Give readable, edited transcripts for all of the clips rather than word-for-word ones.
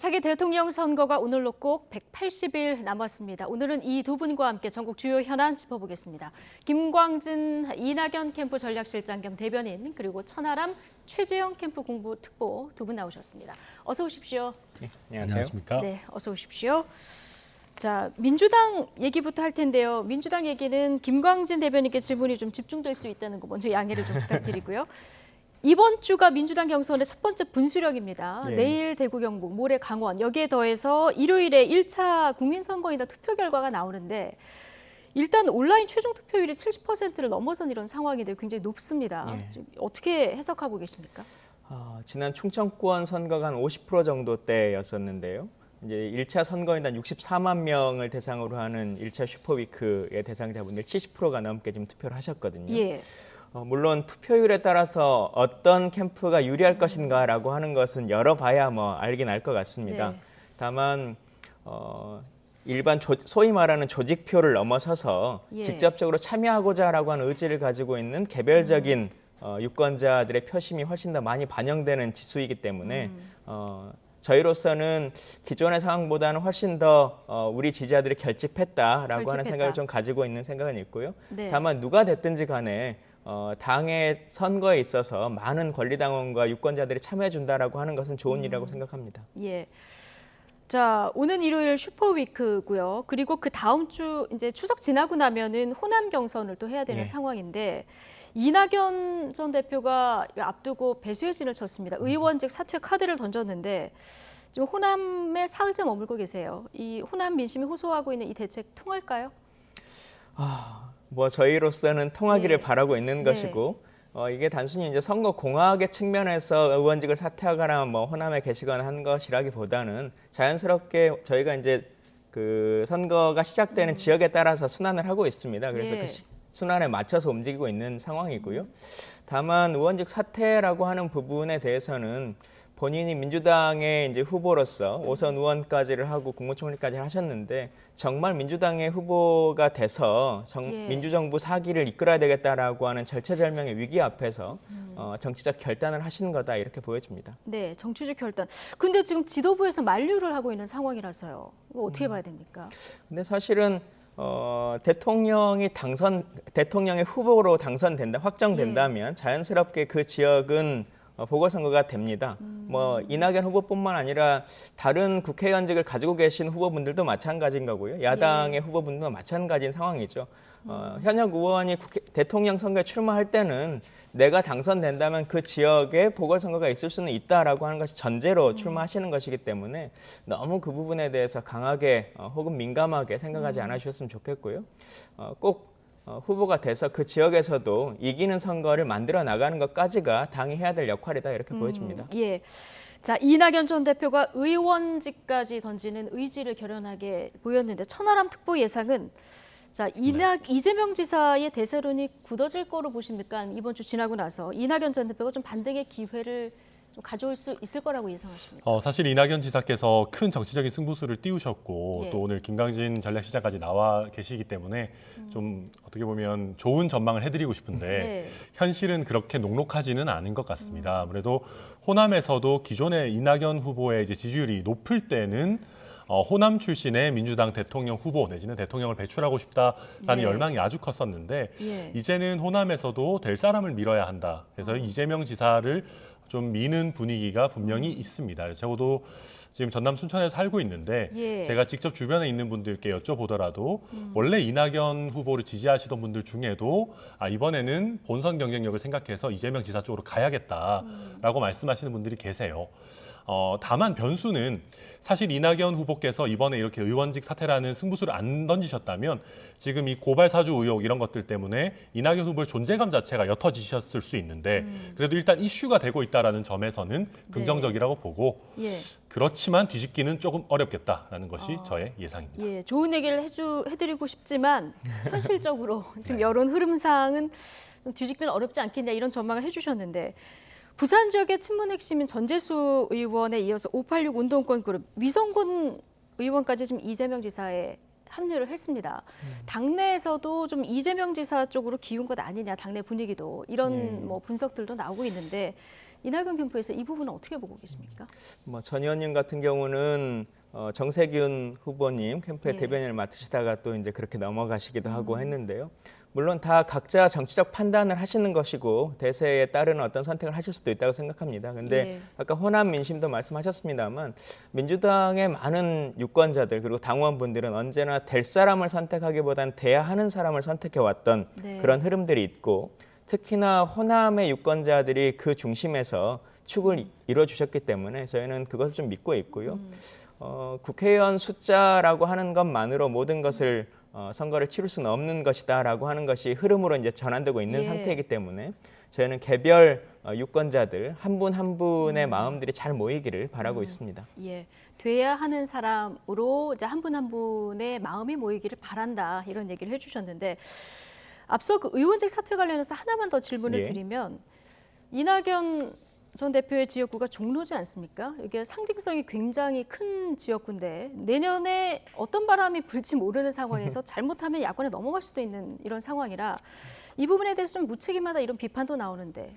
차기 대통령 선거가 오늘로 꼭 180일 남았습니다. 오늘은 이 두 분과 함께 전국 주요 현안 짚어보겠습니다. 김광진, 이낙연 캠프 전략실장 겸 대변인, 그리고 천하람, 최재형 캠프 공보특보 두 분 나오셨습니다. 어서 오십시오. 네, 안녕하십니까? 네, 어서 오십시오. 자, 민주당 얘기부터 할 텐데요. 민주당 얘기는 김광진 대변인께 질문이 좀 집중될 수 있다는 거 먼저 양해를 좀 부탁드리고요. 이번 주가 민주당 경선의 첫 번째 분수령입니다. 예. 내일 대구 경북, 모레 강원, 여기에 더해서 일요일에 1차 국민선거인단 투표 결과가 나오는데 일단 온라인 최종 투표율이 70%를 넘어선 이런 상황인데 굉장히 높습니다. 예. 어떻게 해석하고 계십니까? 지난 충청권 선거가 한 50% 정도대였었는데요. 이제 1차 선거인단 64만 명을 대상으로 하는 1차 슈퍼위크의 대상자분들 70%가 넘게 지금 투표를 하셨거든요. 예. 물론 투표율에 따라서 어떤 캠프가 유리할 것인가라고 하는 것은 열어봐야 알긴 알 것 같습니다. 네. 다만 일반 소위 말하는 조직표를 넘어서서 예. 직접적으로 참여하고자라고 하는 의지를 가지고 있는 개별적인 유권자들의 표심이 훨씬 더 많이 반영되는 지수이기 때문에 저희로서는 기존의 상황보다는 훨씬 더 우리 지지자들이 결집했다라고 하는 생각을 좀 가지고 있는 생각은 있고요. 네. 다만 누가 됐든지 간에 당의 선거에 있어서 많은 권리당원과 유권자들이 참여해준다라고 하는 것은 좋은 일이라고 생각합니다. 예. 자, 오는 일요일 슈퍼위크고요. 그리고 그 다음 주 이제 추석 지나고 나면은 호남 경선을 또 해야 되는 예. 상황인데 이낙연 전 대표가 앞두고 배수의 진을 쳤습니다. 의원직 사퇴 카드를 던졌는데 지금 호남에 사흘째 머물고 계세요. 이 호남 민심이 호소하고 있는 이 대책 통할까요? 저희로서는 통하기를 예. 바라고 있는 네. 것이고 이게 단순히 이제 선거 공학의 측면에서 의원직을 사퇴하거나 호남에 계시거나 한 것이라기보다는 자연스럽게 저희가 이제 그 선거가 시작되는 지역에 따라서 순환을 하고 있습니다. 그래서 예. 그 순환에 맞춰서 움직이고 있는 상황이고요. 다만 의원직 사퇴라고 하는 부분에 대해서는 본인이 민주당의 이제 후보로서 5선 의원까지를 하고 국무총리까지 하셨는데 정말 민주당의 후보가 돼서 예. 민주정부 4기를 이끌어야 되겠다라고 하는 절체절명의 위기 앞에서 정치적 결단을 하신 거다 이렇게 보여집니다. 네, 정치적 결단. 근데 지금 지도부에서 만류를 하고 있는 상황이라서요. 이거 어떻게 봐야 됩니까? 근데 사실은 대통령의 후보로 확정된다면 자연스럽게 그 지역은 보궐선거가 됩니다. 이낙연 후보뿐만 아니라 다른 국회의원직을 가지고 계신 후보분들도 마찬가지인 거고요. 야당의 후보분들도 마찬가지인 상황이죠. 현역 의원이 대통령 선거에 출마할 때는 내가 당선된다면 그 지역에 보궐선거가 있을 수는 있다라고 하는 것이 전제로 출마하시는 것이기 때문에 너무 그 부분에 대해서 강하게 혹은 민감하게 생각하지 않으셨으면 좋겠고요. 꼭 후보가 돼서 그 지역에서도 이기는 선거를 만들어 나가는 것까지가 당이 해야 될 역할이다 이렇게 보여집니다. 예. 자, 이낙연 전 대표가 의원직까지 던지는 의지를 결연하게 보였는데 천하람 특보 예상은 자, 이재명 지사의 대세론이 굳어질 거로 보십니까? 이번 주 지나고 나서 이낙연 전 대표가 좀 반등의 기회를 좀 가져올 수 있을 거라고 예상하십니까? 사실 이낙연 지사께서 큰 정치적인 승부수를 띄우셨고 예. 또 오늘 김광진 전략실장까지 나와 계시기 때문에 좀 어떻게 보면 좋은 전망을 해드리고 싶은데 네. 현실은 그렇게 녹록하지는 않은 것 같습니다. 아무래도 호남에서도 기존의 이낙연 후보의 이제 지지율이 높을 때는 호남 출신의 민주당 대통령 후보 내지는 대통령을 배출하고 싶다라는 네. 열망이 아주 컸었는데 예. 이제는 호남에서도 될 사람을 밀어야 한다. 그래서 이재명 지사를 좀 미는 분위기가 분명히 있습니다. 그래서 저도 지금 전남 순천에서 살고 있는데 예. 제가 직접 주변에 있는 분들께 여쭤보더라도 원래 이낙연 후보를 지지하시던 분들 중에도 이번에는 본선 경쟁력을 생각해서 이재명 지사 쪽으로 가야겠다라고 말씀하시는 분들이 계세요. 다만 변수는 사실 이낙연 후보께서 이번에 이렇게 의원직 사퇴라는 승부수를 안 던지셨다면 지금 이 고발 사주 의혹 이런 것들 때문에 이낙연 후보의 존재감 자체가 옅어지셨을 수 있는데 그래도 일단 이슈가 되고 있다는 점에서는 긍정적이라고 보고 예. 그렇지만 뒤집기는 조금 어렵겠다라는 것이 저의 예상입니다. 예, 좋은 얘기를 해드리고 싶지만 현실적으로 지금 여론 흐름상은 좀 뒤집기는 어렵지 않겠냐 이런 전망을 해주셨는데 부산 지역의 친문 핵심인 전재수 의원에 이어서 586 운동권 그룹 위성군 의원까지 지금 이재명 지사에 합류를 했습니다. 당내에서도 좀 이재명 지사 쪽으로 기운 것 아니냐, 당내 분위기도 이런 뭐 분석들도 나오고 있는데 이낙연 캠프에서 이 부분은 어떻게 보고 계십니까? 뭐 전 의원님 같은 경우는 정세균 후보님 캠프의 예. 대변인을 맡으시다가 또 이제 그렇게 넘어가시기도 하고 했는데요. 물론 다 각자 정치적 판단을 하시는 것이고 대세에 따르는 어떤 선택을 하실 수도 있다고 생각합니다. 근데 예. 아까 호남 민심도 말씀하셨습니다만 민주당의 많은 유권자들 그리고 당원분들은 언제나 될 사람을 선택하기보단 돼야 하는 사람을 선택해 왔던 네. 그런 흐름들이 있고 특히나 호남의 유권자들이 그 중심에서 축을 이뤄주셨기 때문에 저희는 그것을 좀 믿고 있고요. 국회의원 숫자라고 하는 것만으로 모든 것을 선거를 치를 수는 없는 것이다라고 하는 것이 흐름으로 이제 전환되고 있는 예. 상태이기 때문에 저희는 개별 유권자들 한 분 한 분의 마음들이 잘 모이기를 바라고 있습니다. 예, 돼야 하는 사람으로 이제 한 분 한 분의 마음이 모이기를 바란다 이런 얘기를 해주셨는데 앞서 그 의원직 사퇴 관련해서 하나만 더 질문을 예. 드리면 이낙연 전 대표의 지역구가 종로지 않습니까? 이게 상징성이 굉장히 큰 지역구인데 내년에 어떤 바람이 불지 모르는 상황에서 잘못하면 야권에 넘어갈 수도 있는 이런 상황이라 이 부분에 대해서 좀 무책임하다 이런 비판도 나오는데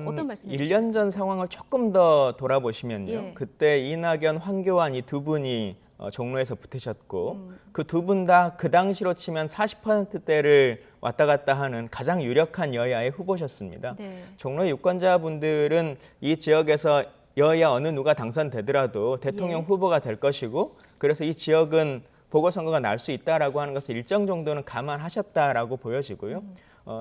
어떤 말씀 1년 전 상황을 조금 더 돌아보시면요. 예. 그때 이낙연, 황교안 이 두 분이 종로에서 붙으셨고 그 두 분 다 그 당시로 치면 40%대를 왔다 갔다 하는 가장 유력한 여야의 후보셨습니다. 네. 종로 유권자분들은 이 지역에서 여야 어느 누가 당선되더라도 대통령 예. 후보가 될 것이고 그래서 이 지역은 보궐선거가 날 수 있다라고 하는 것을 일정 정도는 감안하셨다라고 보여지고요.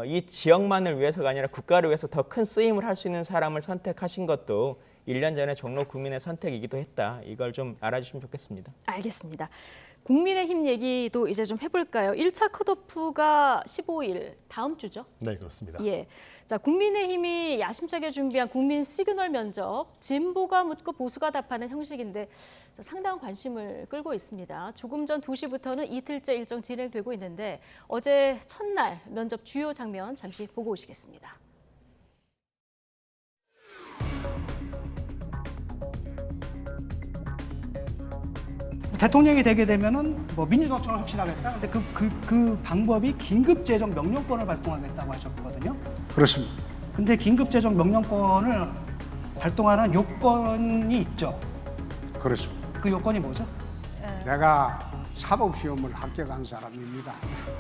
이 지역만을 위해서가 아니라 국가를 위해서 더 큰 쓰임을 할 수 있는 사람을 선택하신 것도 1년 전에 종로 구민의 선택이기도 했다. 이걸 좀 알아주시면 좋겠습니다. 알겠습니다. 국민의힘 얘기도 이제 좀 해볼까요? 1차 컷오프가 15일 다음 주죠? 네, 그렇습니다. 예. 자, 국민의힘이 야심차게 준비한 국민 시그널 면접, 진보가 묻고 보수가 답하는 형식인데 상당한 관심을 끌고 있습니다. 조금 전 2시부터는 이틀째 일정 진행되고 있는데 어제 첫날 면접 주요 장면 잠시 보고 오시겠습니다. 대통령이 되게 되면은 뭐 민주노총을 혁신하겠다. 근데 그 방법이 긴급재정 명령권을 발동하겠다고 하셨거든요. 그렇습니다. 근데 긴급재정 명령권을 발동하는 요건이 있죠. 그렇습니다. 그 요건이 뭐죠? 내가 사법시험을 합격한 사람입니다.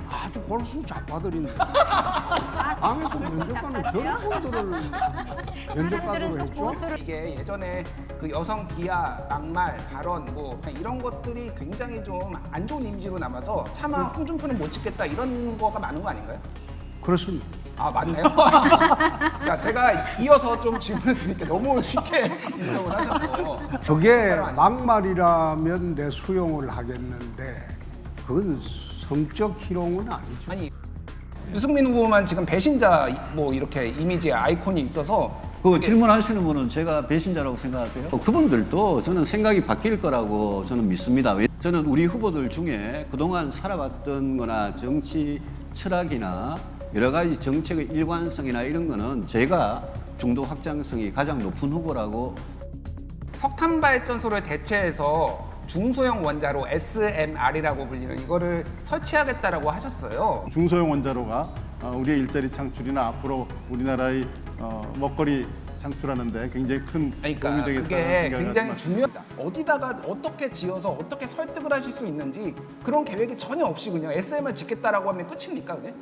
아주 골수 좌파들인데 방에서 면접관은 저런 분들을 면접관으로 했죠. 이게 예전에 그 여성 비하, 막말, 발언 뭐 이런 것들이 굉장히 좀 안 좋은 이미지로 남아서 차마 홍준표는 못 찍겠다 이런 거가 많은 거 아닌가요? 그렇습니다. 아 맞네요. 야, 제가 이어서 좀 질문을 드릴게요. 너무 쉽게 인정을 하셔서. 그게 막말이라면 내 수용을 하겠는데 그건 성적 희롱은 아니죠. 아니 유승민 후보만 지금 배신자 뭐 이렇게 이미지에 아이콘이 있어서 그 질문하시는 분은 제가 배신자라고 생각하세요? 그분들도 저는 생각이 바뀔 거라고 저는 믿습니다. 저는 우리 후보들 중에 그동안 살아왔던 거나 정치 철학이나 여러 가지 정책의 일관성이나 이런 거는 제가 중도 확장성이 가장 높은 후보라고. 석탄 발전소를 대체해서 중소형 원자로 SMR이라고 불리는 이거를 설치하겠다라고 하셨어요. 중소형 원자로가 우리의 일자리 창출이나 앞으로 우리나라의 먹거리 창출하는데 굉장히 큰 그러니까 도움이 되겠다는 그게 생각을 굉장히 하지만 중요하다. 어디다가 어떻게 지어서 어떻게 설득을 하실 수 있는지 그런 계획이 전혀 없이 그냥 SMR 짓겠다라고 하면 끝입니까? 그게?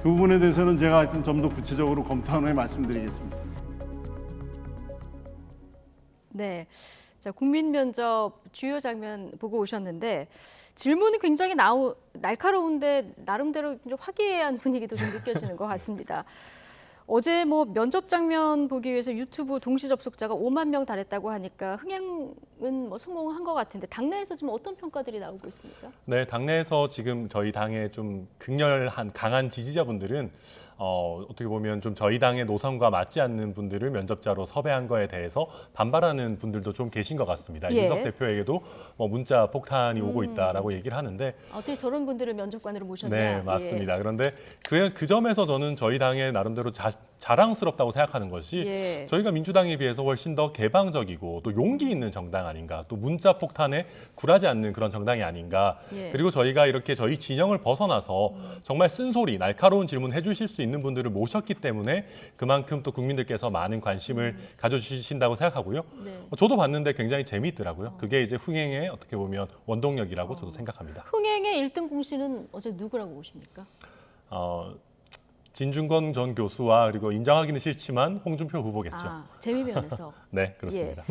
그 부분에 대해서는 제가 하여튼 좀 더 구체적으로 검토한 후에 말씀드리겠습니다. 네. 자, 국민 면접 주요 장면 보고 오셨는데 질문이 굉장히 날카로운데 나름대로 좀 화기애애한 분위기도 좀 느껴지는 것 같습니다. 어제 뭐 면접 장면 보기 위해서 유튜브 동시 접속자가 5만 명 달했다고 하니까 흥행은 뭐 성공한 것 같은데 당내에서 지금 어떤 평가들이 나오고 있습니까? 네, 당내에서 지금 저희 당의 좀 극렬한 강한 지지자분들은 어떻게 보면 좀 저희 당의 노선과 맞지 않는 분들을 면접자로 섭외한 거에 대해서 반발하는 분들도 좀 계신 것 같습니다. 예. 이준석 대표에게도 뭐 문자 폭탄이 오고 있다라고 얘기를 하는데 어떻게 저런 분들을 면접관으로 모셨냐? 네, 맞습니다. 그런데 그 점에서 저는 저희 당의 나름대로 자랑스럽다고 생각하는 것이 예. 저희가 민주당에 비해서 훨씬 더 개방적이고 또 용기 있는 정당 아닌가, 또 문자 폭탄에 굴하지 않는 그런 정당이 아닌가. 예. 그리고 저희가 이렇게 저희 진영을 벗어나서 정말 쓴소리, 날카로운 질문 해주실 수 있는 분들을 모셨기 때문에 그만큼 또 국민들께서 많은 관심을 가져주신다고 생각하고요. 네. 저도 봤는데 굉장히 재미있더라고요. 그게 이제 흥행의 어떻게 보면 원동력이라고 저도 생각합니다. 흥행의 1등 공신은 어제 누구라고 보십니까? 진중권 전 교수와 그리고 인정하기는 싫지만 홍준표 후보겠죠. 재미면에서. 네, 그렇습니다.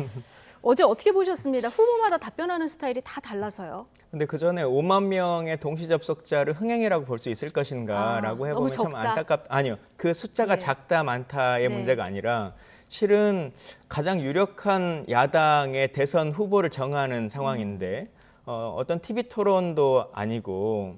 어제 어떻게 보셨습니다. 후보마다 답변하는 스타일이 다 달라서요. 근데 그 전에 5만 명의 동시 접속자를 흥행이라고 볼 수 있을 것인가라고 해보면 너무 참 적다? 아니요. 그 숫자가 예. 작다 많다의 네. 문제가 아니라 실은 가장 유력한 야당의 대선 후보를 정하는 상황인데 어떤 TV 토론도 아니고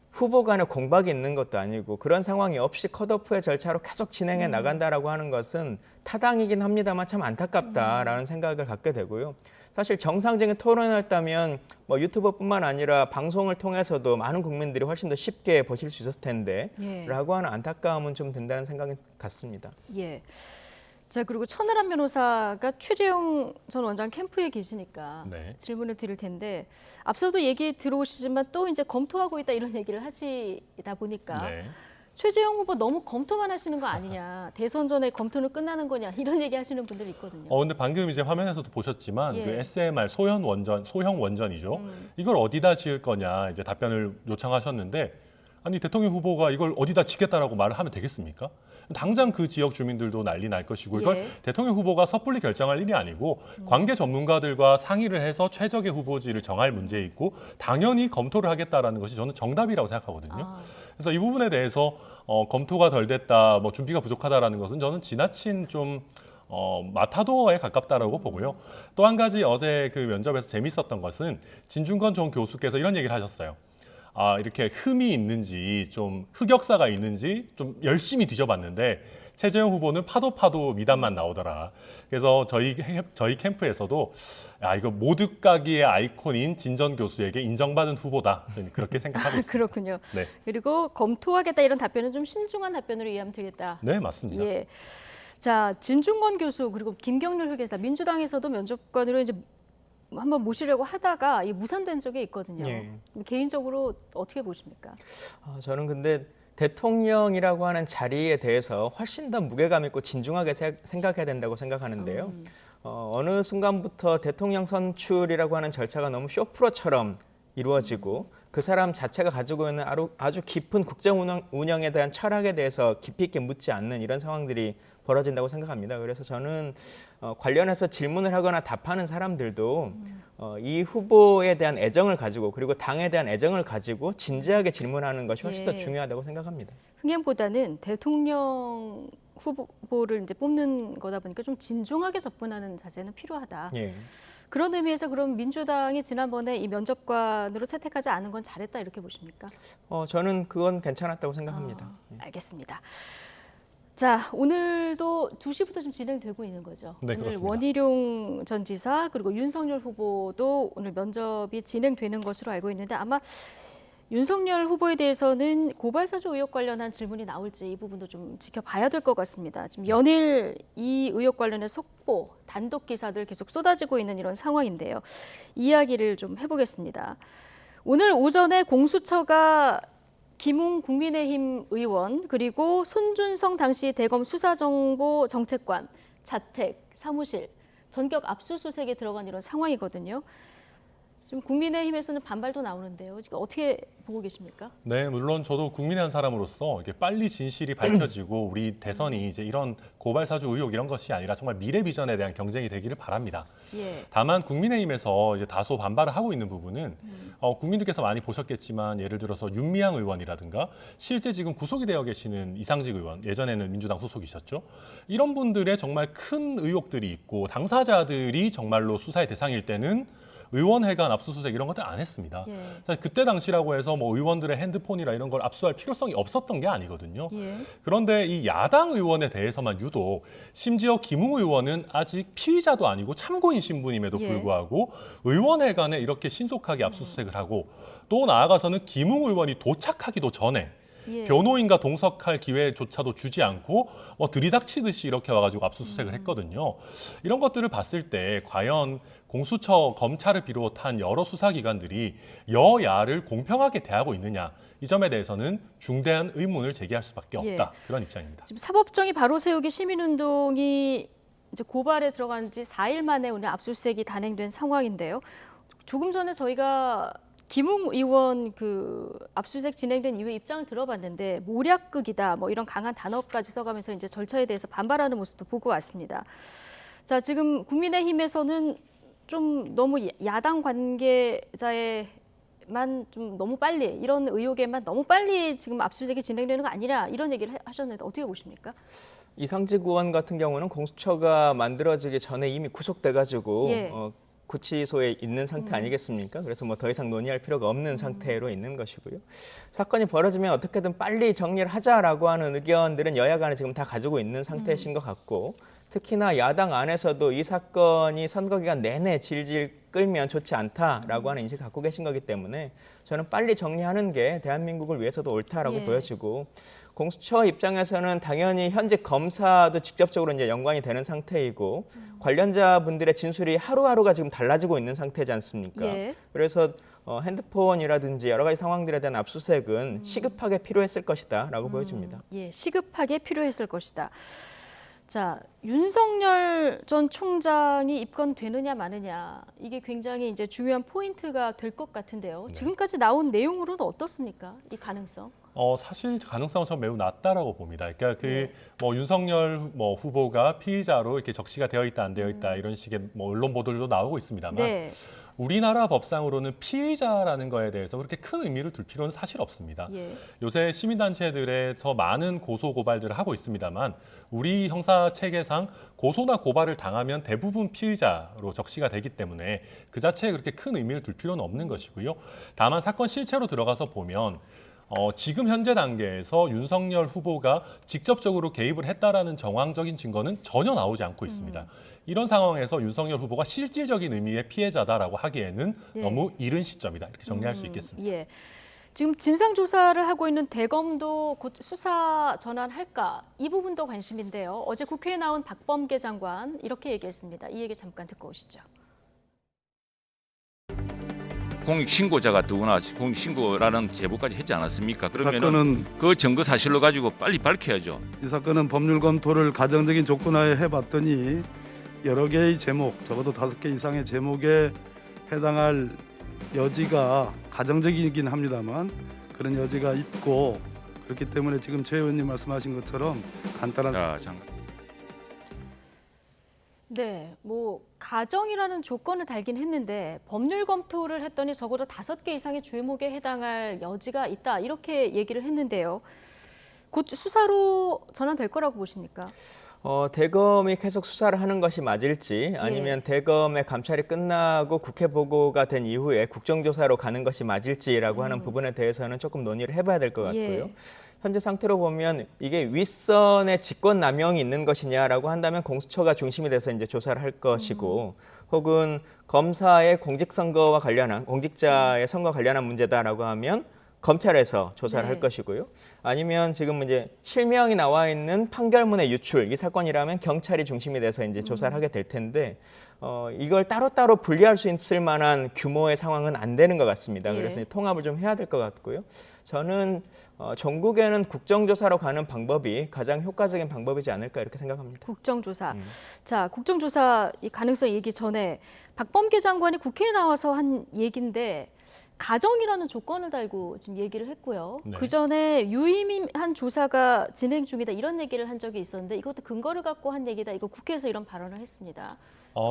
후보 간에 공박이 있는 것도 아니고 그런 상황이 없이 컷오프의 절차로 계속 진행해 나간다라고 하는 것은 타당이긴 합니다만 참 안타깝다라는 생각을 갖게 되고요. 사실 정상적인 토론이었다면 뭐 유튜브뿐만 아니라 방송을 통해서도 많은 국민들이 훨씬 더 쉽게 보실 수 있었을 텐데 예. 라고 하는 안타까움은 좀 든다는 생각이 같습니다. 예. 자, 그리고 천하람 변호사가 최재형 전 원장 캠프에 계시니까 네. 질문을 드릴 텐데 앞서도 얘기 들어오시지만 또 이제 검토하고 있다 이런 얘기를 하시다 보니까 네. 최재형 후보 너무 검토만 하시는 거 아니냐, 대선 전에 검토는 끝나는 거냐 이런 얘기 하시는 분들이 있거든요. 근데 방금 이제 화면에서도 보셨지만 예. 그 SMR 소형 원전이죠. 이걸 어디다 지을 거냐 이제 답변을 요청하셨는데 아니 대통령 후보가 이걸 어디다 짓겠다라고 말을 하면 되겠습니까? 당장 그 지역 주민들도 난리 날 것이고 이걸 예. 대통령 후보가 섣불리 결정할 일이 아니고 관계 전문가들과 상의를 해서 최적의 후보지를 정할 문제에 있고 당연히 검토를 하겠다라는 것이 저는 정답이라고 생각하거든요. 그래서 이 부분에 대해서 검토가 덜 됐다, 뭐 준비가 부족하다라는 것은 저는 지나친 좀 마타도어에 가깝다라고 보고요. 또 한 가지 어제 그 면접에서 재밌었던 것은 진중권 전 교수께서 이런 얘기를 하셨어요. 이렇게 흠이 있는지 좀 흑역사가 있는지 좀 열심히 뒤져봤는데 최재형 후보는 파도 미담만 나오더라. 그래서 저희 캠프에서도 이거 모두가기의 아이콘인 진 전 교수에게 인정받은 후보다. 저는 그렇게 생각하고 있습니다. 그렇군요. 네. 그리고 검토하겠다 이런 답변은 좀 신중한 답변으로 이해하면 되겠다. 네, 맞습니다. 예. 자, 진중권 교수 그리고 김경률 회계사 민주당에서도 면접관으로 이제 한번 모시려고 하다가 무산된 적이 있거든요. 예. 개인적으로 어떻게 보십니까? 저는 근데 대통령이라고 하는 자리에 대해서 훨씬 더 무게감 있고 진중하게 생각해야 된다고 생각하는데요. 어느 순간부터 대통령 선출이라고 하는 절차가 너무 쇼프로처럼 이루어지고 그 사람 자체가 가지고 있는 아주 깊은 국정 운영에 대한 철학에 대해서 깊이 있게 묻지 않는 이런 상황들이 벌어진다고 생각합니다. 그래서 저는 관련해서 질문을 하거나 답하는 사람들도 이 후보에 대한 애정을 가지고 그리고 당에 대한 애정을 가지고 진지하게 질문하는 것이 훨씬 더 중요하다고 생각합니다. 흥행보다는 대통령 후보를 이제 뽑는 거다 보니까 좀 진중하게 접근하는 자세는 필요하다. 예. 그런 의미에서 그럼 민주당이 지난번에 이 면접관으로 채택하지 않은 건 잘했다 이렇게 보십니까? 저는 그건 괜찮았다고 생각합니다. 알겠습니다. 자, 오늘도 2시부터 지금 진행되고 있는 거죠. 네, 오늘 그렇습니다. 원희룡 전 지사 그리고 윤석열 후보도 오늘 면접이 진행되는 것으로 알고 있는데 아마 윤석열 후보에 대해서는 고발사주 의혹 관련한 질문이 나올지 이 부분도 좀 지켜봐야 될 것 같습니다. 지금 연일 이 의혹 관련해 속보, 단독 기사들 계속 쏟아지고 있는 이런 상황인데요. 이야기를 좀 해보겠습니다. 오늘 오전에 공수처가 김웅 국민의힘 의원 그리고 손준성 당시 대검 수사정보정책관 자택, 사무실 전격 압수수색에 들어간 이런 상황이거든요. 지금 국민의힘에서는 반발도 나오는데요. 지금 어떻게 보고 계십니까? 네, 물론 저도 국민의 한 사람으로서 이게 빨리 진실이 밝혀지고 우리 대선이 이제 이런 고발사주 의혹 이런 것이 아니라 정말 미래 비전에 대한 경쟁이 되기를 바랍니다. 예. 다만 국민의힘에서 이제 다소 반발을 하고 있는 부분은 국민들께서 많이 보셨겠지만 예를 들어서 윤미향 의원이라든가 실제 지금 구속이 되어 계시는 이상직 의원, 예전에는 민주당 소속이셨죠. 이런 분들의 정말 큰 의혹들이 있고 당사자들이 정말로 수사의 대상일 때는 의원회관 압수수색 이런 것들 안 했습니다. 예. 사실 그때 당시라고 해서 뭐 의원들의 핸드폰이나 이런 걸 압수할 필요성이 없었던 게 아니거든요. 예. 그런데 이 야당 의원에 대해서만 유독 심지어 김웅 의원은 아직 피의자도 아니고 참고인 신분임에도 예. 불구하고 의원회관에 이렇게 신속하게 압수수색을 하고 또 나아가서는 김웅 의원이 도착하기도 전에 예. 변호인과 동석할 기회조차도 주지 않고 들이닥치듯이 이렇게 와가지고 압수수색을 했거든요. 이런 것들을 봤을 때 과연 공수처, 검찰을 비롯한 여러 수사기관들이 여야를 공평하게 대하고 있느냐, 이 점에 대해서는 중대한 의문을 제기할 수밖에 없다. 그런 입장입니다. 지금 사법정의 바로 세우기 시민운동이 이제 고발에 들어간 지 4일 만에 오늘 압수수색이 단행된 상황인데요. 조금 전에 저희가 김웅 의원 그 압수수색 진행된 이후에 입장을 들어봤는데 모략극이다 뭐 이런 강한 단어까지 써가면서 이제 절차에 대해서 반발하는 모습도 보고 왔습니다. 자, 지금 국민의힘에서는 좀 너무 야당 관계자의 좀 너무 빨리 이런 의혹에만 너무 빨리 지금 압수수색이 진행되는 거 아니냐 이런 얘기를 하셨는데 어떻게 보십니까? 이상직 의원 같은 경우는 공수처가 만들어지기 전에 이미 구속돼가지고 예. 구치소에 있는 상태 아니겠습니까? 그래서 뭐 더 이상 논의할 필요가 없는 상태로 있는 것이고요. 사건이 벌어지면 어떻게든 빨리 정리를 하자라고 하는 의견들은 여야 간에 지금 다 가지고 있는 상태이신 것 같고, 특히나 야당 안에서도 이 사건이 선거 기간 내내 질질 끌면 좋지 않다라고 하는 인식을 갖고 계신 거기 때문에 저는 빨리 정리하는 게 대한민국을 위해서도 옳다라고 보여지고, 공수처 입장에서는 당연히 현직 검사도 직접적으로 이제 연관이 되는 상태이고 관련자분들의 진술이 하루하루가 지금 달라지고 있는 상태지 않습니까? 예. 그래서 핸드폰이라든지 여러 가지 상황들에 대한 압수수색은 시급하게 필요했을 것이다라고 보여집니다. 예, 시급하게 필요했을 것이다. 자, 윤석열 전 총장이 입건되느냐 마느냐 이게 굉장히 이제 중요한 포인트가 될 것 같은데요. 지금까지 나온 내용으로는 어떻습니까? 이 가능성? 사실 가능성은 전 매우 낮다라고 봅니다. 그러니까 윤석열 후보가 피의자로 이렇게 적시가 되어 있다 안 되어 있다 이런 식의 언론 보도들도 나오고 있습니다만 네. 우리나라 법상으로는 피의자라는 거에 대해서 그렇게 큰 의미를 둘 필요는 사실 없습니다. 예. 요새 시민단체들에서 많은 고소 고발들을 하고 있습니다만 우리 형사 체계상 고소나 고발을 당하면 대부분 피의자로 적시가 되기 때문에 그 자체에 그렇게 큰 의미를 둘 필요는 없는 것이고요. 다만 사건 실체로 들어가서 보면 지금 현재 단계에서 윤석열 후보가 직접적으로 개입을 했다라는 정황적인 증거는 전혀 나오지 않고 있습니다. 이런 상황에서 윤석열 후보가 실질적인 의미의 피해자다라고 하기에는 너무 이른 시점이다. 이렇게 정리할 수 있겠습니다. 예. 지금 진상 조사를 하고 있는 대검도 곧 수사 전환할까 이 부분도 관심인데요. 어제 국회에 나온 박범계 장관 이렇게 얘기했습니다. 이 얘기 잠깐 듣고 오시죠. 공익신고자가 더구나 공익신고라는 제보까지 했지 않았습니까? 그러면 사건은 그 증거 사실로 가지고 빨리 밝혀야죠. 이 사건은 법률 검토를 가정적인 조건하에 해봤더니 여러 개의 제목, 적어도 5개 이상의 제목에 해당할 여지가 가정적이긴 합니다만 그런 여지가 있고 그렇기 때문에 지금 최 의원님 말씀하신 것처럼 간단한 네, 뭐 가정이라는 조건을 달긴 했는데 법률 검토를 했더니 적어도 5개 이상의 죄목에 해당할 여지가 있다 이렇게 얘기를 했는데요. 곧 수사로 전환될 거라고 보십니까? 대검이 계속 수사를 하는 것이 맞을지 아니면 대검의 감찰이 끝나고 국회 보고가 된 이후에 국정조사로 가는 것이 맞을지라고 하는 부분에 대해서는 조금 논의를 해봐야 될 것 같고요. 현재 상태로 보면 이게 윗선의 직권남용이 있는 것이냐라고 한다면 공수처가 중심이 돼서 이제 조사를 할 것이고 혹은 검사의 공직선거와 관련한 공직자의 선거 관련한 문제다라고 하면 검찰에서 조사를 할 것이고요. 아니면 지금 이제 실명이 나와 있는 판결문의 유출 이 사건이라면 경찰이 중심이 돼서 이제 조사를 하게 될 텐데 이걸 따로따로 분리할 수 있을 만한 규모의 상황은 안 되는 것 같습니다. 그래서 통합을 좀 해야 될 것 같고요. 저는 전국에는 국정조사로 가는 방법이 가장 효과적인 방법이지 않을까 이렇게 생각합니다. 국정조사. 자, 국정조사 이 가능성 얘기 전에 박범계 장관이 국회에 나와서 한 얘기인데 가정이라는 조건을 달고 지금 얘기를 했고요. 네. 그 전에 유의미한 조사가 진행 중이다 이런 얘기를 한 적이 있었는데 이것도 근거를 갖고 한 얘기다. 이거 국회에서 이런 발언을 했습니다.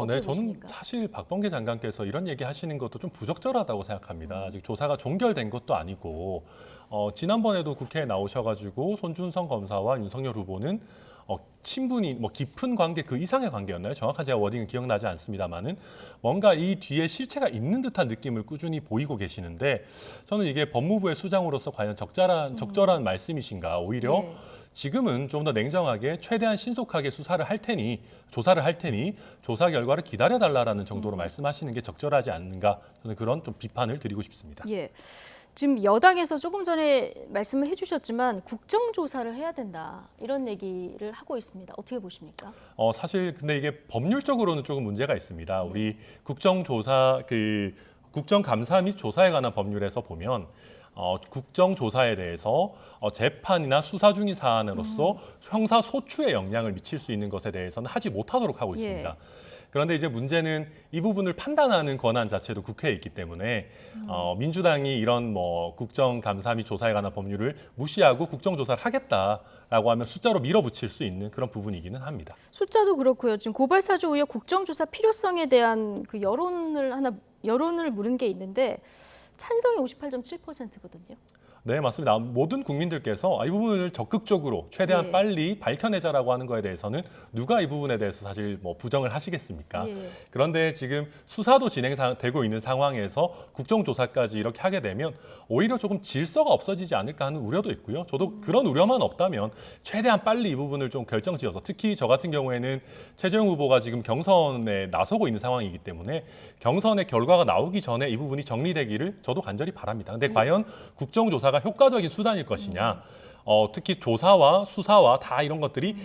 네, 저는 보십니까? 사실 박범계 장관께서 이런 얘기 하시는 것도 좀 부적절하다고 생각합니다. 아직 조사가 종결된 것도 아니고 지난번에도 국회에 나오셔가지고 손준성 검사와 윤석열 후보는 친분이 깊은 관계 그 이상의 관계였나요? 정확한 제가 워딩은 기억나지 않습니다만은 뭔가 이 뒤에 실체가 있는 듯한 느낌을 꾸준히 보이고 계시는데 저는 이게 법무부의 수장으로서 과연 적절한 말씀이신가? 오히려 지금은 좀 더 냉정하게 최대한 신속하게 조사를 할 테니 조사 결과를 기다려달라는 정도로 말씀하시는 게 적절하지 않는가? 저는 그런 좀 비판을 드리고 싶습니다. 예. 지금 여당에서 조금 전에 말씀을 해주셨지만 국정조사를 해야 된다 이런 얘기를 하고 있습니다. 어떻게 보십니까? 사실 근데 이게 법률적으로는 조금 문제가 있습니다. 우리 국정조사 국정감사 및 조사에 관한 법률에서 보면 국정조사에 대해서 재판이나 수사 중인 사안으로서 형사소추에 영향을 미칠 수 있는 것에 대해서는 하지 못하도록 하고 있습니다. 그런데 이제 문제는 이 부분을 판단하는 권한 자체도 국회에 있기 때문에 민주당이 이런 국정감사 및 조사에 관한 법률을 무시하고 국정조사를 하겠다라고 하면 숫자로 밀어붙일 수 있는 그런 부분이기는 합니다. 숫자도 그렇고요. 지금 고발사주 의혹 국정조사 필요성에 대한 그 여론을 물은 게 있는데 찬성이 58.7%거든요. 네, 맞습니다. 모든 국민들께서 이 부분을 적극적으로 최대한 빨리 밝혀내자라고 하는 거에 대해서는 누가 이 부분에 대해서 사실 부정을 하시겠습니까? 그런데 지금 수사도 진행되고 있는 상황에서 국정조사까지 이렇게 하게 되면 오히려 조금 질서가 없어지지 않을까 하는 우려도 있고요. 저도 그런 우려만 없다면 최대한 빨리 이 부분을 좀 결정지어서 특히 저 같은 경우에는 최재형 후보가 지금 경선에 나서고 있는 상황이기 때문에 경선의 결과가 나오기 전에 이 부분이 정리되기를 저도 간절히 바랍니다. 근데 과연 국정조사가 효과적인 수단일 것이냐, 특히 조사와 수사와 다 이런 것들이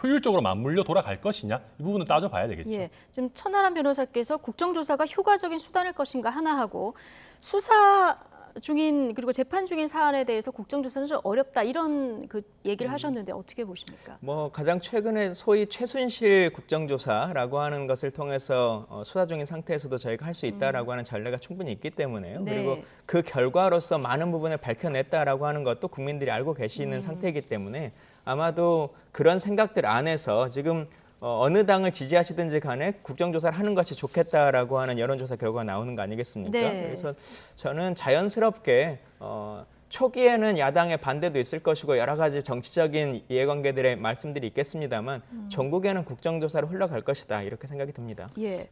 효율적으로 맞물려 돌아갈 것이냐, 이 부분은 따져봐야 되겠죠. 예, 지금 천하람 변호사께서 국정조사가 효과적인 수단일 것인가 하나 하고 수사 중인 그리고 재판 중인 사안에 대해서 국정조사는 좀 어렵다 이런 그 얘기를 하셨는데 어떻게 보십니까? 가장 최근에 소위 최순실 국정조사라고 하는 것을 통해서 수사 중인 상태에서도 저희가 할 수 있다라고 하는 전례가 충분히 있기 때문에요. 그리고 그 결과로서 많은 부분을 밝혀냈다라고 하는 것도 국민들이 알고 계시는 상태이기 때문에 아마도 그런 생각들 안에서 지금 어느 당을 지지하시든지 간에 국정조사를 하는 것이 좋겠다라고 하는 여론조사 결과가 나오는 거 아니겠습니까? 그래서 저는 자연스럽게 초기에는 야당의 반대도 있을 것이고 여러 가지 정치적인 이해관계들의 말씀들이 있겠습니다만 전국에는 국정조사로 흘러갈 것이다 이렇게 생각이 듭니다. 예.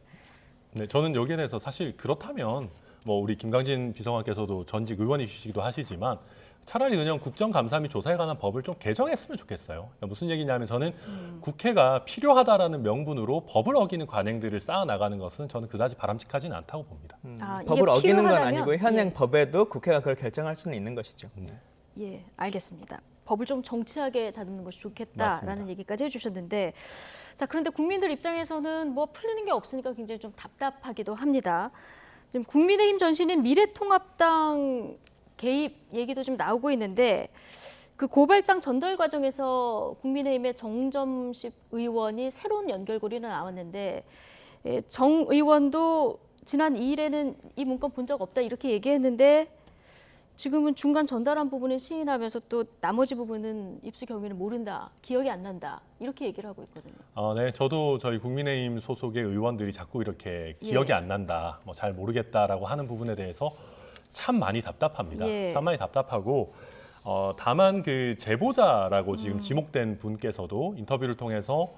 네, 저는 여기에 대해서 사실 그렇다면 우리 김광진 비서관께서도 전직 의원이시기도 하시지만 차라리 그냥 국정감사 및 조사에 관한 법을 좀 개정했으면 좋겠어요. 그러니까 무슨 얘기냐면 저는 국회가 필요하다라는 명분으로 법을 어기는 관행들을 쌓아나가는 것은 저는 그다지 바람직하지는 않다고 봅니다. 법을 어기는 건 아니고 현행 법에도 국회가 그걸 결정할 수는 있는 것이죠. 예, 알겠습니다. 법을 좀 정치하게 다듬는 것이 좋겠다라는 맞습니다. 얘기까지 해주셨는데 자 그런데 국민들 입장에서는 풀리는 게 없으니까 굉장히 좀 답답하기도 합니다. 지금 국민의힘 전신인 미래통합당 개입 얘기도 좀 나오고 있는데 그 고발장 전달 과정에서 국민의힘의 정점식 의원이 새로운 연결고리로 나왔는데 정 의원도 지난 2일에는 이 문건 본 적 없다 이렇게 얘기했는데 지금은 중간 전달한 부분을 시인하면서 또 나머지 부분은 입수 경위는 모른다, 기억이 안 난다 이렇게 얘기를 하고 있거든요. 네, 저도 저희 국민의힘 소속의 의원들이 자꾸 이렇게 기억이 안 난다, 잘 모르겠다라고 하는 부분에 대해서 참 많이 답답합니다. 참 많이 답답하고 다만 그 제보자라고 지금 지목된 분께서도 인터뷰를 통해서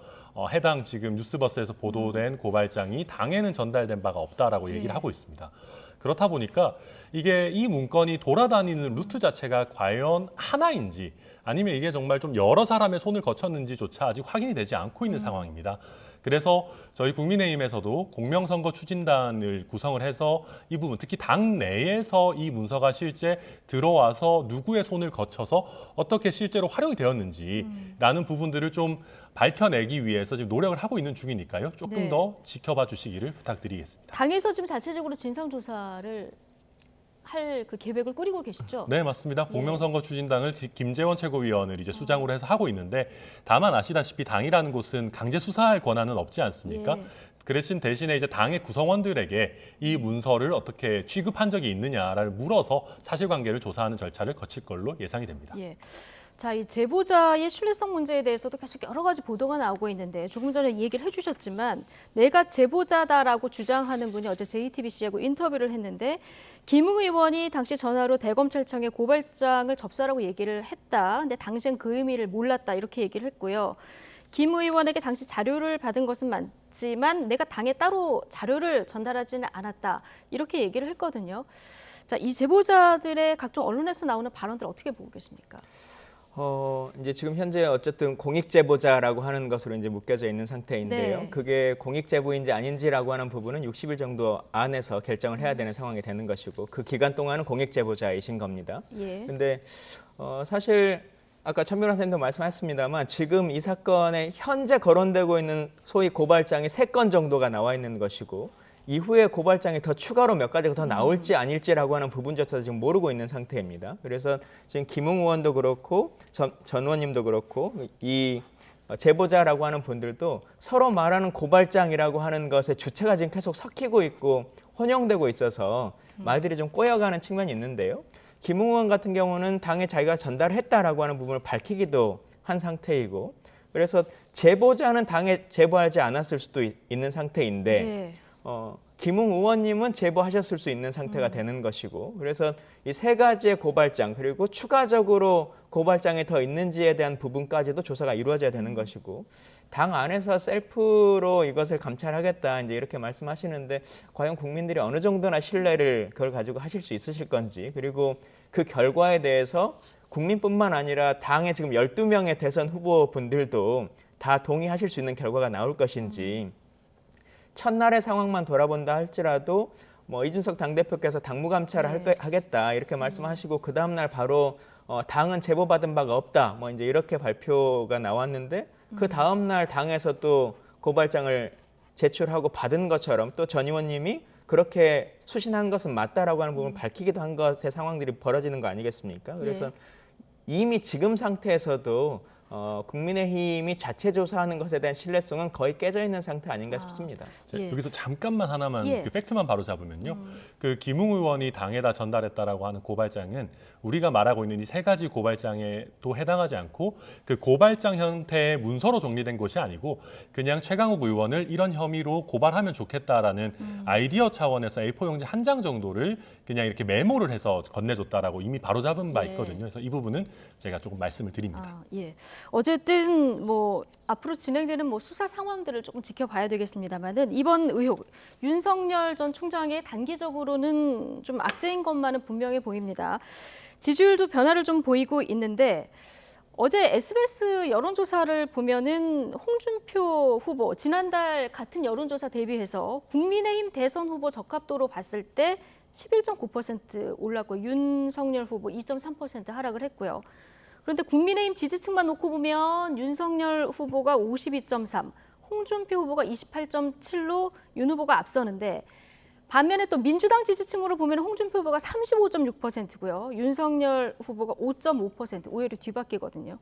해당 지금 뉴스버스에서 보도된 고발장이 당에는 전달된 바가 없다라고 얘기를 하고 있습니다. 그렇다 보니까 이게 이 문건이 돌아다니는 루트 자체가 과연 하나인지 아니면 이게 정말 좀 여러 사람의 손을 거쳤는지조차 아직 확인이 되지 않고 있는 상황입니다. 그래서 저희 국민의힘에서도 공명선거 추진단을 구성을 해서 이 부분, 특히 당 내에서 이 문서가 실제 들어와서 누구의 손을 거쳐서 어떻게 실제로 활용이 되었는지라는 부분들을 좀 밝혀내기 위해서 지금 노력을 하고 있는 중이니까요. 조금 더 지켜봐 주시기를 부탁드리겠습니다. 당에서 지금 자체적으로 진상조사를 할 그 계획을 꾸리고 계시죠? 네, 맞습니다. 공명선거 추진당을 김재원 최고위원을 이제 수장으로 해서 하고 있는데 다만 아시다시피 당이라는 곳은 강제 수사할 권한은 없지 않습니까? 그래서 대신에 이제 당의 구성원들에게 이 문서를 어떻게 취급한 적이 있느냐를 물어서 사실관계를 조사하는 절차를 거칠 걸로 예상이 됩니다. 자, 이 제보자의 신뢰성 문제에 대해서도 계속 여러 가지 보도가 나오고 있는데 조금 전에 얘기를 해주셨지만 내가 제보자다라고 주장하는 분이 어제 JTBC하고 인터뷰를 했는데 김웅 의원이 당시 전화로 대검찰청에 고발장을 접수하라고 얘기를 했다. 근데 당시엔 그 의미를 몰랐다 이렇게 얘기를 했고요. 김 의원에게 당시 자료를 받은 것은 맞지만 내가 당에 따로 자료를 전달하지는 않았다. 이렇게 얘기를 했거든요. 자, 이 제보자들의 각종 언론에서 나오는 발언들 어떻게 보고 계십니까? 이제 지금 현재 어쨌든 공익제보자라고 하는 것으로 이제 묶여져 있는 상태인데요. 네. 그게 공익제보인지 아닌지라고 하는 부분은 60일 정도 안에서 결정을 해야 되는 상황이 되는 것이고 그 기간 동안은 공익제보자이신 겁니다. 예. 근데 사실 아까 천 변호사님도 말씀하셨습니다만 지금 이 사건에 현재 거론되고 있는 소위 고발장이 3건 정도가 나와 있는 것이고 이후에 고발장이 더 추가로 몇 가지가 더 나올지 아닐지라고 하는 부분조차 지금 모르고 있는 상태입니다. 그래서 지금 김웅 의원도 그렇고 전 의원님도 그렇고 이 제보자라고 하는 분들도 서로 말하는 고발장이라고 하는 것의 주체가 지금 계속 섞이고 있고 혼용되고 있어서 말들이 좀 꼬여가는 측면이 있는데요. 김웅 의원 같은 경우는 당에 자기가 전달했다라고 하는 부분을 밝히기도 한 상태이고 그래서 제보자는 당에 제보하지 않았을 수도 있는 상태인데 네. 김웅 의원님은 제보하셨을 수 있는 상태가 되는 것이고 그래서 이 3가지의 고발장 그리고 추가적으로 고발장이 더 있는지에 대한 부분까지도 조사가 이루어져야 되는 것이고 당 안에서 셀프로 이것을 감찰하겠다 이제 이렇게 말씀하시는데 과연 국민들이 어느 정도나 신뢰를 그걸 가지고 하실 수 있으실 건지 그리고 그 결과에 대해서 국민뿐만 아니라 당의 지금 12명의 대선 후보분들도 다 동의하실 수 있는 결과가 나올 것인지 첫날의 상황만 돌아본다 할지라도 뭐 이준석 당대표께서 당무감찰을 하겠다 이렇게 말씀하시고 그 다음날 바로 당은 제보받은 바가 없다 뭐 이제 이렇게 발표가 나왔는데 그 다음날 당에서 또 고발장을 제출하고 받은 것처럼 또 전 의원님이 그렇게 수신한 것은 맞다라고 하는 부분을 밝히기도 한 것의 상황들이 벌어지는 거 아니겠습니까? 그래서 이미 지금 상태에서도 국민의힘이 자체 조사하는 것에 대한 신뢰성은 거의 깨져 있는 상태 아닌가 싶습니다. 자, 예. 여기서 잠깐만 하나만 예. 그 팩트만 바로 잡으면요. 그 김웅 의원이 당에다 전달했다라고 하는 고발장은 우리가 말하고 있는 이 3가지 고발장에도 해당하지 않고 그 고발장 형태의 문서로 정리된 것이 아니고 그냥 최강욱 의원을 이런 혐의로 고발하면 좋겠다라는 아이디어 차원에서 A4 용지 1장 정도를 그냥 이렇게 메모를 해서 건네줬다라고 이미 바로 잡은 바 예. 있거든요. 그래서 이 부분은 제가 조금 말씀을 드립니다. 예. 어쨌든 뭐 앞으로 진행되는 뭐 수사 상황들을 조금 지켜봐야 되겠습니다만은 이번 의혹 윤석열 전 총장의 단기적으로는 좀 악재인 것만은 분명해 보입니다. 지지율도 변화를 좀 보이고 있는데 어제 SBS 여론조사를 보면은 홍준표 후보 지난달 같은 여론조사 대비해서 국민의힘 대선 후보 적합도로 봤을 때 11.9% 올랐고 윤석열 후보 2.3% 하락을 했고요. 그런데 국민의힘 지지층만 놓고 보면 윤석열 후보가 52.3, 홍준표 후보가 28.7로 윤 후보가 앞서는데 반면에 또 민주당 지지층으로 보면 홍준표 후보가 35.6%고요. 윤석열 후보가 5.5% 오히려 뒤바뀌거든요.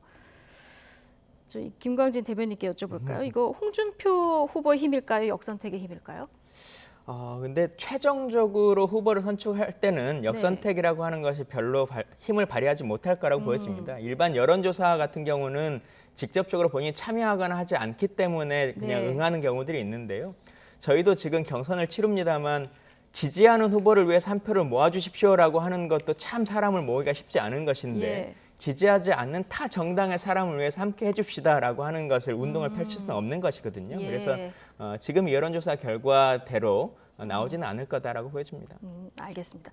저희 김광진 대변인께 여쭤볼까요? 이거 홍준표 후보의 힘일까요? 역선택의 힘일까요? 근데 최종적으로 후보를 선출할 때는 역선택이라고 하는 것이 별로 힘을 발휘하지 못할 거라고 보여집니다. 일반 여론조사 같은 경우는 직접적으로 본인이 참여하거나 하지 않기 때문에 그냥 응하는 경우들이 있는데요. 저희도 지금 경선을 치릅니다만 지지하는 후보를 위해서 한 표를 모아주십시오라고 하는 것도 참 사람을 모으기가 쉽지 않은 것인데 지지하지 않는 타 정당의 사람을 위해서 함께 해줍시다라고 하는 것을 운동을 펼칠 수는 없는 것이거든요. 그래서 지금 여론조사 결과대로 나오지는 않을 거다라고 보여집니다. 알겠습니다.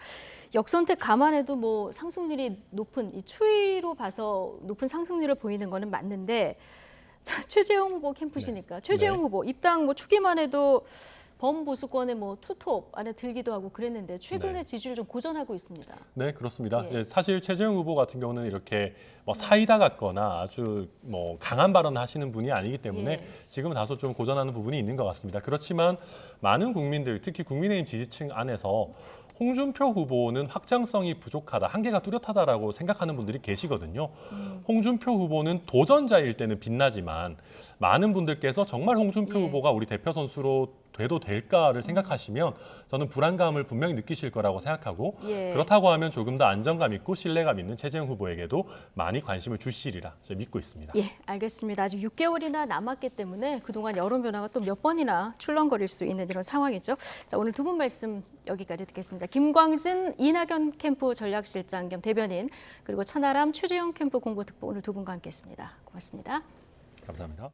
역선택 감안해도 뭐 상승률이 높은 이 추이로 봐서 높은 상승률을 보이는 거는 맞는데 자, 최재형 후보 캠프시니까 최재형 후보 입당 뭐 초기만 해도 범보수권의 뭐 투톱 안에 들기도 하고 그랬는데 최근에 지지율 좀 고전하고 있습니다. 네, 그렇습니다. 사실 최재형 후보 같은 경우는 이렇게 뭐 사이다 같거나 아주 뭐 강한 발언을 하시는 분이 아니기 때문에 지금은 다소 좀 고전하는 부분이 있는 것 같습니다. 그렇지만 많은 국민들, 특히 국민의힘 지지층 안에서 홍준표 후보는 확장성이 부족하다, 한계가 뚜렷하다라고 생각하는 분들이 계시거든요. 홍준표 후보는 도전자일 때는 빛나지만 많은 분들께서 정말 홍준표 후보가 우리 대표 선수로 돼도 될까를 생각하시면 저는 불안감을 분명히 느끼실 거라고 생각하고 그렇다고 하면 조금 더 안정감 있고 신뢰감 있는 최재형 후보에게도 많이 관심을 주시리라 저는 믿고 있습니다. 예, 알겠습니다. 아직 6개월이나 남았기 때문에 그동안 여론 변화가 또 몇 번이나 출렁거릴 수 있는 이런 상황이죠. 자, 오늘 두 분 말씀 여기까지 듣겠습니다. 김광진, 이낙연 캠프 전략실장 겸 대변인 그리고 천하람, 최재형 캠프 공보특보 오늘 두 분과 함께했습니다. 고맙습니다. 감사합니다.